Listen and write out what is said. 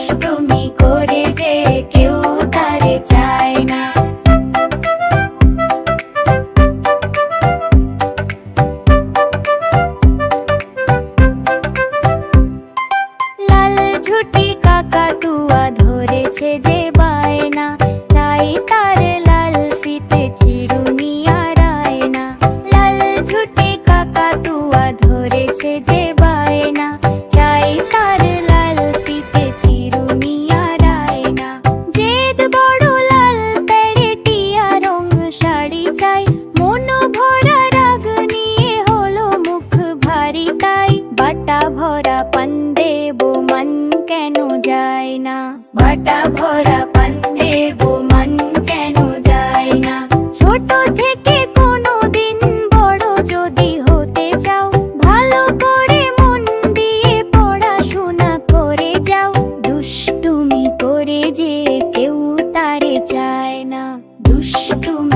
দুষ্টুমি করে যে কেউ তারে চায় না। লাল ঝুটি কাকাতুয়া ধরেছে যে বায়না, চাই তার লাল ফিতে চিরুনি আর আয়না। লাল ঝুটি কাকাতুয়া ধরেছে যে বায়না, চাই তার লাল ফিতে চিরুনি আর আয়না। জেদ বড় লাল পেড়ে টিয়া রং শাড়ি চাই, মন ভরা রাগ নিয়ে হলো মুখ ভারী তাই। বাটা ভরা পান দেবো মন কেন যায় না, বাটা ভরা পান দেবো মন কেন যায় না। ছোট থেকে কোনো দিন বড় যদি হতে চাও, ভালো করে মন দিয়ে পড়াশোনা করে যাও। দুষ্টুমি করে যে কেউ তারে চায় না, দুষ্টুমি